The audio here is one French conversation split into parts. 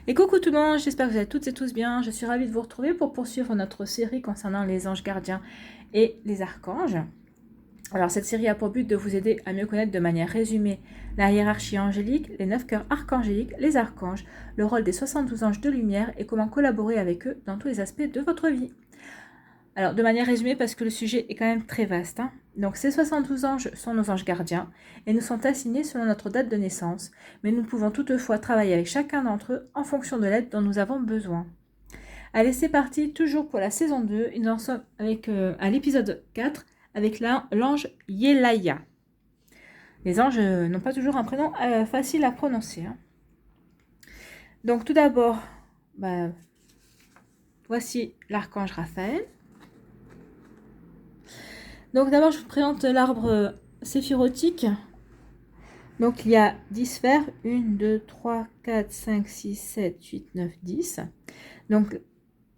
Et coucou tout le monde, j'espère que vous allez toutes et tous bien. Je suis ravie de vous retrouver pour poursuivre notre série concernant les anges gardiens et les archanges. Alors cette série a pour but de vous aider à mieux connaître de manière résumée la hiérarchie angélique, les 9 cœurs archangéliques, les archanges, le rôle des 72 anges de lumière et comment collaborer avec eux dans tous les aspects de votre vie. Alors de manière résumée parce que le sujet est quand même très vaste. Donc ces 72 anges sont nos anges gardiens et nous sont assignés selon notre date de naissance, mais nous pouvons toutefois travailler avec chacun d'entre eux en fonction de l'aide dont nous avons besoin. Allez, c'est parti, toujours pour la saison 2, et nous en sommes à l'épisode 4 avec l'ange Yelaya. Les anges n'ont pas toujours un prénom facile à prononcer. Donc tout d'abord, voici l'archange Raphaël. Donc d'abord, je vous présente l'arbre séphirotique. Donc il y a 10 sphères, 1, 2, 3, 4, 5, 6, 7, 8, 9, 10. Donc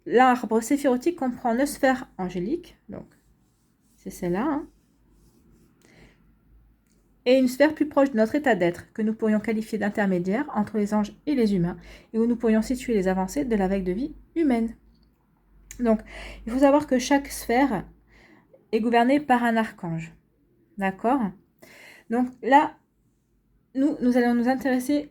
l'arbre séphirotique comprend 9 sphères angéliques, donc c'est celle-là. Et une sphère plus proche de notre état d'être, que nous pourrions qualifier d'intermédiaire entre les anges et les humains, et où nous pourrions situer les avancées de la vague de vie humaine. Donc il faut savoir que chaque sphère est gouvernée par un archange. D'accord? Donc là, nous allons nous intéresser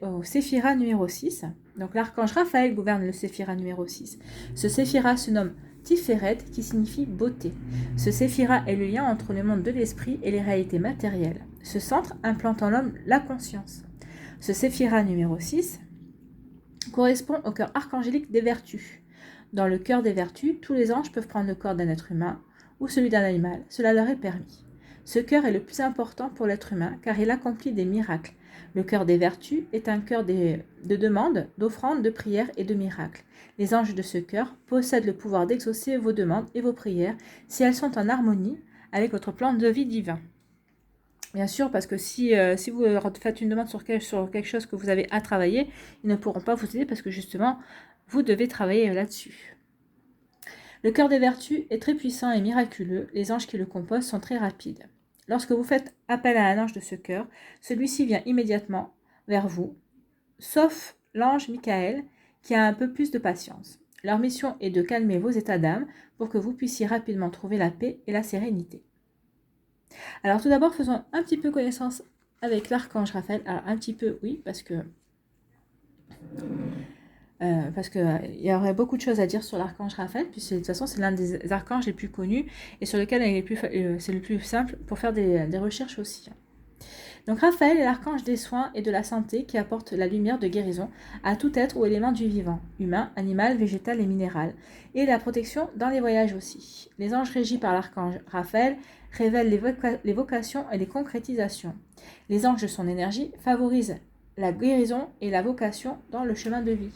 au séphira numéro 6. Donc l'archange Raphaël gouverne le séphira numéro 6. Ce séphira se nomme Tiferet, qui signifie beauté. Ce séphira est le lien entre le monde de l'esprit et les réalités matérielles. Ce centre implante en l'homme la conscience. Ce séphira numéro 6 correspond au cœur archangélique des vertus. Dans le cœur des vertus, tous les anges peuvent prendre le corps d'un être humain ou celui d'un animal. Cela leur est permis. Ce cœur est le plus important pour l'être humain car il accomplit des miracles. Le cœur des vertus est un cœur de demandes, d'offrandes, de prières et de miracles. Les anges de ce cœur possèdent le pouvoir d'exaucer vos demandes et vos prières si elles sont en harmonie avec votre plan de vie divin. Bien sûr, parce que si vous faites une demande sur quelque chose que vous avez à travailler, ils ne pourront pas vous aider parce que justement, vous devez travailler là-dessus. Le cœur des vertus est très puissant et miraculeux. Les anges qui le composent sont très rapides. Lorsque vous faites appel à un ange de ce cœur, celui-ci vient immédiatement vers vous, sauf l'ange Michael qui a un peu plus de patience. Leur mission est de calmer vos états d'âme pour que vous puissiez rapidement trouver la paix et la sérénité. Alors tout d'abord, faisons un petit peu connaissance avec l'archange Raphaël. Alors un petit peu, oui, parce que il y aurait beaucoup de choses à dire sur l'archange Raphaël, puisque de toute façon c'est l'un des archanges les plus connus et sur lequel c'est le plus simple pour faire des recherches aussi. Donc Raphaël est l'archange des soins et de la santé qui apporte la lumière de guérison à tout être ou élément du vivant, humain, animal, végétal et minéral, et la protection dans les voyages aussi. Les anges régis par l'archange Raphaël révèlent les vocations et les concrétisations. Les anges de son énergie favorisent la guérison et la vocation dans le chemin de vie.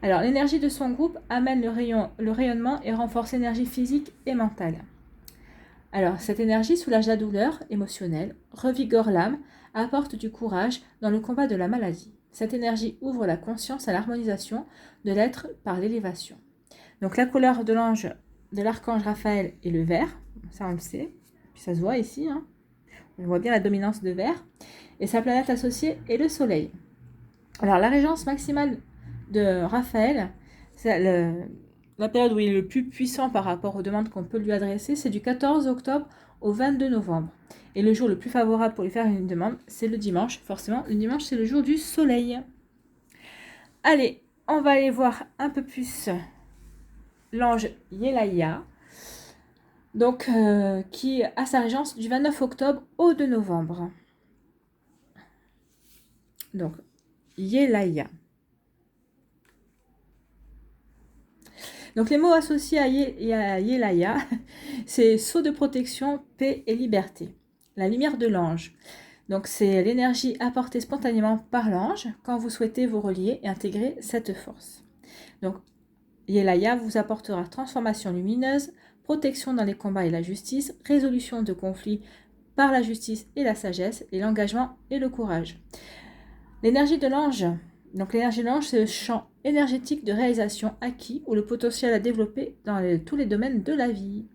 Alors, l'énergie de son groupe amène le rayonnement et renforce l'énergie physique et mentale. Alors, cette énergie soulage la douleur émotionnelle, revigore l'âme, apporte du courage dans le combat de la maladie. Cette énergie ouvre la conscience à l'harmonisation de l'être par l'élévation. Donc, la couleur de l'archange Raphaël est le vert, ça on le sait, puis ça se voit ici, on voit bien la dominance de vert, et sa planète associée est le soleil. Alors, la régence maximale de Raphaël, c'est la période où il est le plus puissant par rapport aux demandes qu'on peut lui adresser, c'est du 14 octobre au 22 novembre. Et le jour le plus favorable pour lui faire une demande, c'est le dimanche. Forcément, le dimanche, c'est le jour du soleil. Allez, on va aller voir un peu plus l'ange Yelaya, donc, qui a sa régence du 29 octobre au 2 novembre. Donc, Yelaya. Donc les mots associés à Yelaya, c'est sceau de protection, paix et liberté. La lumière de l'ange. Donc c'est l'énergie apportée spontanément par l'ange quand vous souhaitez vous relier et intégrer cette force. Donc Yelaya vous apportera transformation lumineuse, protection dans les combats et la justice, résolution de conflits par la justice et la sagesse, et l'engagement et le courage. L'énergie de l'ange. Donc l'énergie de l'ange, c'est le champ énergétique de réalisation acquis ou le potentiel à développer dans tous les domaines de la vie.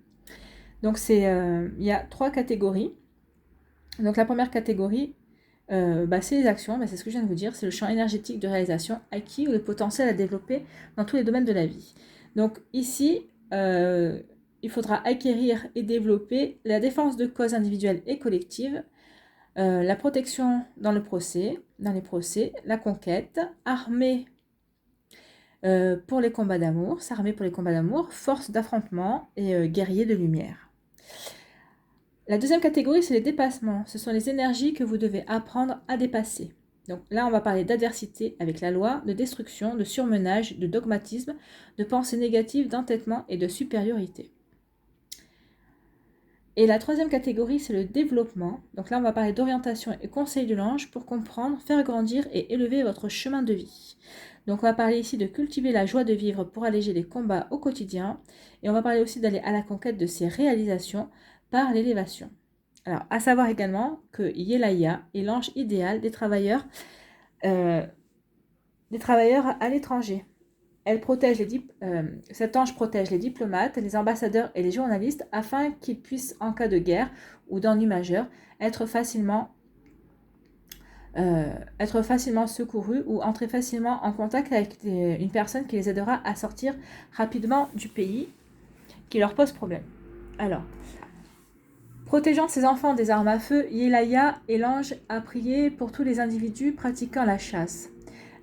Donc il y a 3 catégories. Donc la première catégorie, c'est les actions, c'est ce que je viens de vous dire, c'est le champ énergétique de réalisation acquis ou le potentiel à développer dans tous les domaines de la vie. Donc ici, il faudra acquérir et développer la défense de causes individuelles et collectives, la protection dans les procès, la conquête, armée pour les combats d'amour, s'armer pour les combats d'amour, force d'affrontement et guerrier de lumière. La deuxième catégorie, c'est les dépassements. Ce sont les énergies que vous devez apprendre à dépasser. Donc là, on va parler d'adversité avec la loi, de destruction, de surmenage, de dogmatisme, de pensée négative, d'entêtement et de supériorité. Et la troisième catégorie, c'est le développement. Donc là, on va parler d'orientation et conseil de l'ange pour comprendre, faire grandir et élever votre chemin de vie. Donc on va parler ici de cultiver la joie de vivre pour alléger les combats au quotidien. Et on va parler aussi d'aller à la conquête de ses réalisations par l'élévation. Alors, à savoir également que Yelaya est l'ange idéal des travailleurs à l'étranger. Cet ange protège les diplomates, les ambassadeurs et les journalistes afin qu'ils puissent, en cas de guerre ou d'ennui majeur, être facilement secourus ou entrer facilement en contact avec une personne qui les aidera à sortir rapidement du pays qui leur pose problème. Alors, protégeant ses enfants des armes à feu, Yelaya est l'ange à prier pour tous les individus pratiquant la chasse.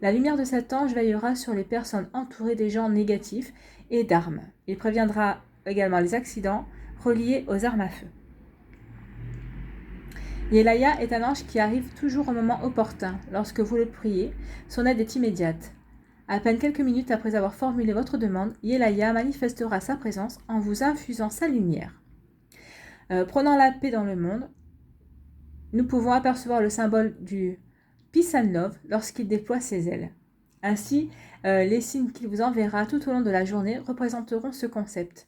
La lumière de cet ange veillera sur les personnes entourées des gens négatifs et d'armes. Il préviendra également les accidents reliés aux armes à feu. Yelaya est un ange qui arrive toujours au moment opportun. Lorsque vous le priez, son aide est immédiate. À peine quelques minutes après avoir formulé votre demande, Yelaya manifestera sa présence en vous infusant sa lumière. Prenant la paix dans le monde, nous pouvons apercevoir le symbole du Peace and Love lorsqu'il déploie ses ailes. Ainsi, les signes qu'il vous enverra tout au long de la journée représenteront ce concept.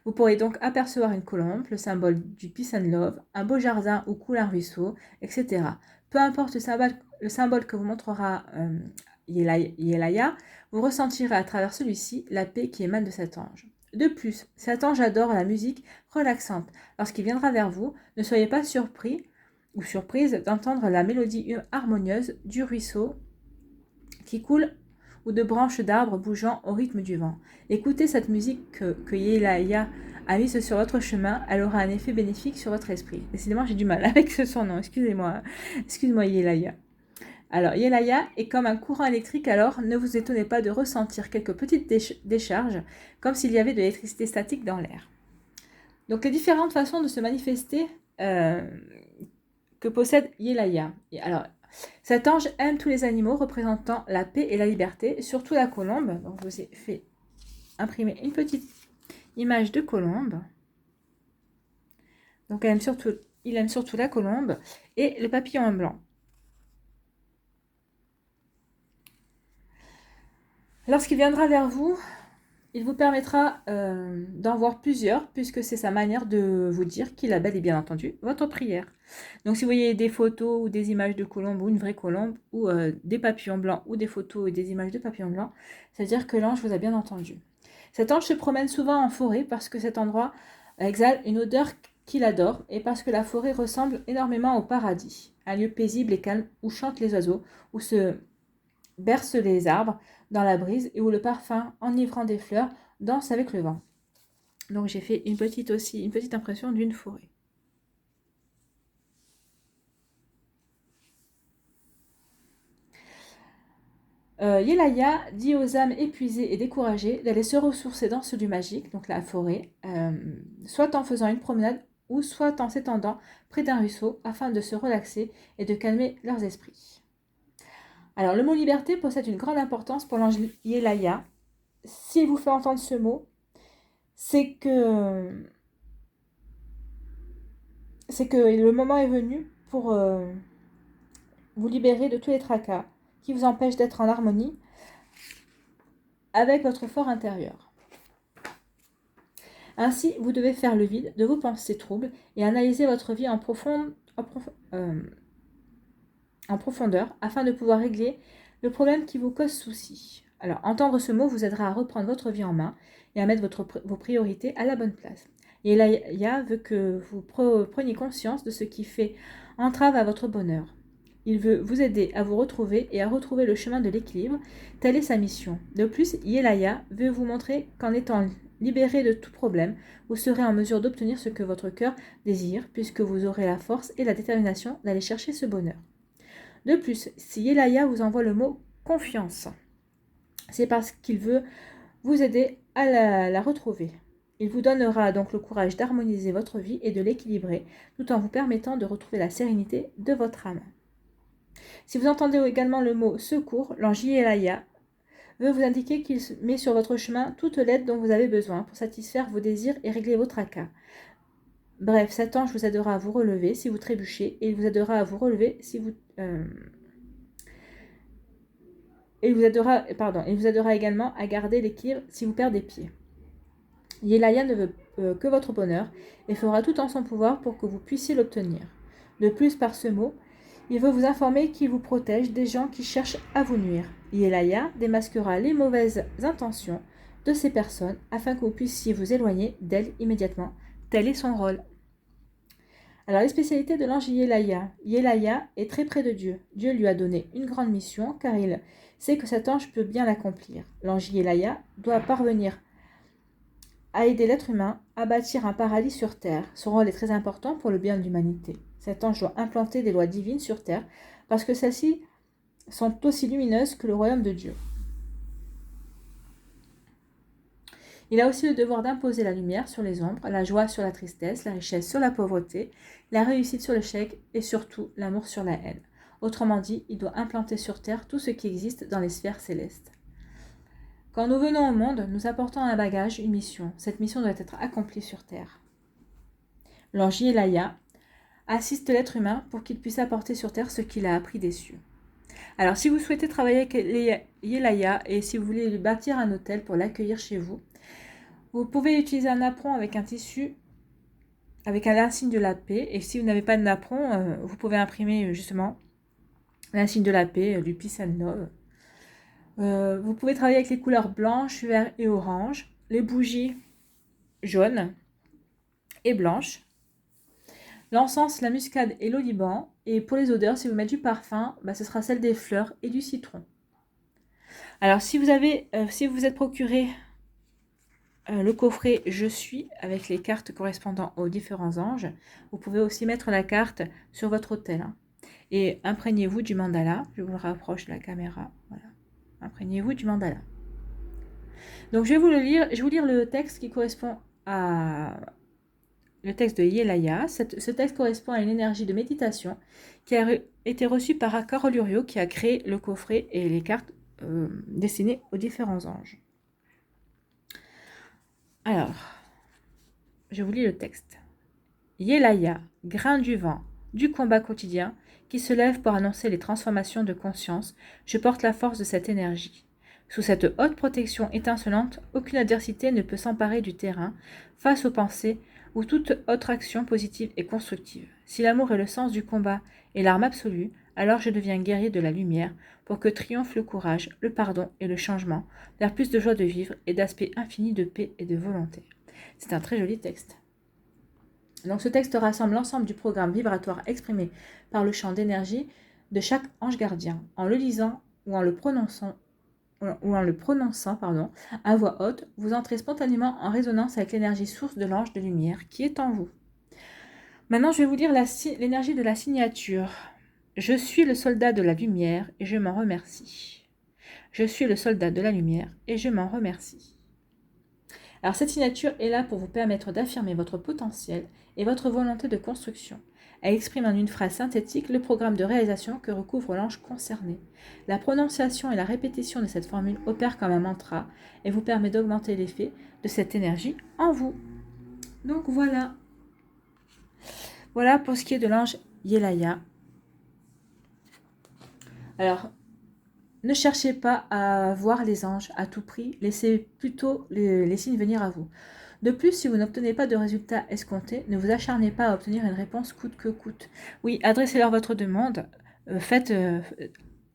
Vous pourrez donc apercevoir une colombe, le symbole du Peace and Love, un beau jardin où coule un ruisseau, etc. Peu importe le symbole que vous montrera Yelaya, vous ressentirez à travers celui-ci la paix qui émane de cet ange. De plus, cet ange adore la musique relaxante. Lorsqu'il viendra vers vous, ne soyez pas surpris ou surprise d'entendre la mélodie harmonieuse du ruisseau qui coule ou de branches d'arbres bougeant au rythme du vent. Écoutez cette musique que Yelaya a mise sur votre chemin, elle aura un effet bénéfique sur votre esprit. Décidément, j'ai du mal avec son nom, excusez-moi Yelaya. Alors, Yelaya est comme un courant électrique, alors ne vous étonnez pas de ressentir quelques petites décharges, comme s'il y avait de l'électricité statique dans l'air. Donc, les différentes façons de se manifester que possède Yelaya. Alors, cet ange aime tous les animaux représentant la paix et la liberté, surtout la colombe. Donc, je vous ai fait imprimer une petite image de colombe. Donc, il aime surtout la colombe et le papillon blanc. Lorsqu'il viendra vers vous, il vous permettra d'en voir plusieurs, puisque c'est sa manière de vous dire qu'il a bel et bien entendu votre prière. Donc si vous voyez des photos ou des images de colombe ou une vraie colombe, ou des papillons blancs ou des photos et des images de papillons blancs, c'est-à-dire que l'ange vous a bien entendu. Cet ange se promène souvent en forêt parce que cet endroit exhale une odeur qu'il adore et parce que la forêt ressemble énormément au paradis, un lieu paisible et calme où chantent les oiseaux, où se bercent les arbres dans la brise et où le parfum enivrant des fleurs danse avec le vent. Donc j'ai fait une petite impression d'une forêt. Yelaya dit aux âmes épuisées et découragées d'aller se ressourcer dans ce lieu magique, donc la forêt, soit en faisant une promenade ou soit en s'étendant près d'un ruisseau afin de se relaxer et de calmer leurs esprits. Alors, le mot liberté possède une grande importance pour l'ange Yelaya. S'il vous fait entendre ce mot, c'est que le moment est venu pour vous libérer de tous les tracas qui vous empêchent d'être en harmonie avec votre fort intérieur. Ainsi, vous devez faire le vide de vos pensées troubles et analyser votre vie en profondeur afin de pouvoir régler le problème qui vous cause souci. Alors, entendre ce mot vous aidera à reprendre votre vie en main et à mettre vos priorités à la bonne place. Et Yelaya veut que vous preniez conscience de ce qui fait entrave à votre bonheur. Il veut vous aider à vous retrouver et à retrouver le chemin de l'équilibre. Telle est sa mission. De plus, Yelaya veut vous montrer qu'en étant libéré de tout problème, vous serez en mesure d'obtenir ce que votre cœur désire, puisque vous aurez la force et la détermination d'aller chercher ce bonheur. De plus, si Yelaya vous envoie le mot confiance, c'est parce qu'il veut vous aider à la retrouver. Il vous donnera donc le courage d'harmoniser votre vie et de l'équilibrer, tout en vous permettant de retrouver la sérénité de votre âme. Si vous entendez également le mot secours, l'ange Yelaya veut vous indiquer qu'il met sur votre chemin toute l'aide dont vous avez besoin pour satisfaire vos désirs et régler vos tracas. Bref, cet ange vous aidera à vous relever si vous trébuchez, et il vous aidera à vous relever si vous... il vous aidera également à garder l'équilibre si vous perdez pied. Yelaya ne veut que votre bonheur et fera tout en son pouvoir pour que vous puissiez l'obtenir. De plus, par ce mot, il veut vous informer qu'il vous protège des gens qui cherchent à vous nuire. Yelaya démasquera les mauvaises intentions de ces personnes afin que vous puissiez vous éloigner d'elles immédiatement. Tel est son rôle. Alors, les spécialités de l'ange Yelaya. Yelaya est très près de Dieu. Dieu lui a donné une grande mission car il sait que cet ange peut bien l'accomplir. L'ange Yelaya doit parvenir à aider l'être humain à bâtir un paradis sur terre. Son rôle est très important pour le bien de l'humanité. Cet ange doit implanter des lois divines sur terre parce que celles-ci sont aussi lumineuses que le royaume de Dieu. Il a aussi le devoir d'imposer la lumière sur les ombres, la joie sur la tristesse, la richesse sur la pauvreté, la réussite sur l'échec et surtout l'amour sur la haine. Autrement dit, il doit implanter sur terre tout ce qui existe dans les sphères célestes. Quand nous venons au monde, nous apportons un bagage, une mission. Cette mission doit être accomplie sur terre. L'ange Yelaya assiste l'être humain pour qu'il puisse apporter sur terre ce qu'il a appris des cieux. Alors, si vous souhaitez travailler avec les Yelaya et si vous voulez lui bâtir un hôtel pour l'accueillir chez vous, vous pouvez utiliser un napperon avec un tissu, avec un insigne de la paix. Et si vous n'avez pas de napperon, vous pouvez imprimer justement l'insigne de la paix, du Peace and Love. Vous pouvez travailler avec les couleurs blanche, vert et orange, les bougies jaunes et blanches, l'encens, la muscade et l'oliban. Et pour les odeurs, si vous mettez du parfum, ce sera celle des fleurs et du citron. Alors, si vous vous êtes procuré le coffret « Je suis » avec les cartes correspondant aux différents anges, vous pouvez aussi mettre la carte sur votre autel. Et imprégnez-vous du mandala. Je vous le rapproche de la caméra. Voilà. Imprégnez-vous du mandala. Donc, je vais vous lire le texte qui correspond à le texte de Yelaya. Ce texte correspond à une énergie de méditation qui a été reçue par Carol Lurio, qui a créé le coffret et les cartes destinées aux différents anges. Alors, je vous lis le texte. Yelaya, grain du vent, du combat quotidien, qui se lève pour annoncer les transformations de conscience, je porte la force de cette énergie. Sous cette haute protection étincelante, aucune adversité ne peut s'emparer du terrain face aux pensées ou toute autre action positive et constructive. Si l'amour est le sens du combat et l'arme absolue, alors je deviens guerrier de la lumière pour que triomphe le courage, le pardon et le changement, vers plus de joie de vivre et d'aspect infini de paix et de volonté. C'est un très joli texte. Donc ce texte rassemble l'ensemble du programme vibratoire exprimé par le champ d'énergie de chaque ange gardien. En le lisant ou en le prononçant à voix haute, vous entrez spontanément en résonance avec l'énergie source de l'ange de lumière qui est en vous. Maintenant, je vais vous lire l'énergie de la signature. Je suis le soldat de la lumière et je m'en remercie. Je suis le soldat de la lumière et je m'en remercie. Alors cette signature est là pour vous permettre d'affirmer votre potentiel et votre volonté de construction. Elle exprime en une phrase synthétique le programme de réalisation que recouvre l'ange concerné. La prononciation et la répétition de cette formule opèrent comme un mantra et vous permet d'augmenter l'effet de cette énergie en vous. Donc voilà. Voilà pour ce qui est de l'ange Yelaya. Alors, ne cherchez pas à voir les anges à tout prix, laissez plutôt les signes venir à vous. De plus, si vous n'obtenez pas de résultats escomptés, ne vous acharnez pas à obtenir une réponse coûte que coûte. Oui, adressez-leur votre demande, faites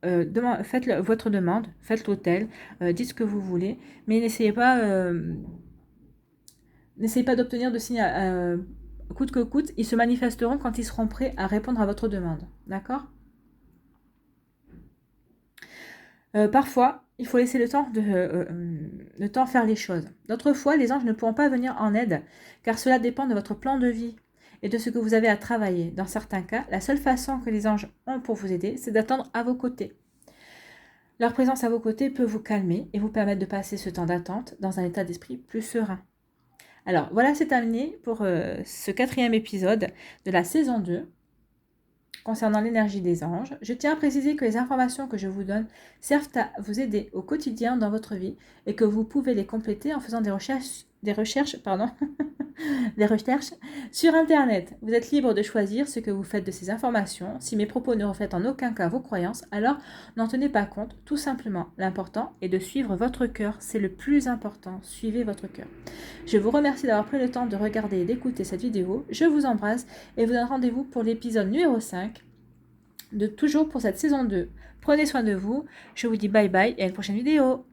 votre demande, faites l'hôtel, dites ce que vous voulez, mais n'essayez pas d'obtenir de signes coûte que coûte. Ils se manifesteront quand ils seront prêts à répondre à votre demande. D'accord ? Parfois, il faut laisser le temps faire les choses. D'autres fois, les anges ne pourront pas venir en aide, car cela dépend de votre plan de vie et de ce que vous avez à travailler. Dans certains cas, la seule façon que les anges ont pour vous aider, c'est d'attendre à vos côtés. Leur présence à vos côtés peut vous calmer et vous permettre de passer ce temps d'attente dans un état d'esprit plus serein. Alors, voilà, c'est terminé pour ce 4e épisode de la saison 2. Concernant l'énergie des anges, je tiens à préciser que les informations que je vous donne servent à vous aider au quotidien dans votre vie et que vous pouvez les compléter en faisant des recherches sur Internet. Vous êtes libre de choisir ce que vous faites de ces informations. Si mes propos ne reflètent en aucun cas vos croyances, alors n'en tenez pas compte, tout simplement. L'important est de suivre votre cœur, c'est le plus important, suivez votre cœur. Je vous remercie d'avoir pris le temps de regarder et d'écouter cette vidéo. Je vous embrasse et vous donne rendez-vous pour l'épisode numéro 5 toujours pour cette saison 2. Prenez soin de vous, je vous dis bye bye et à une prochaine vidéo.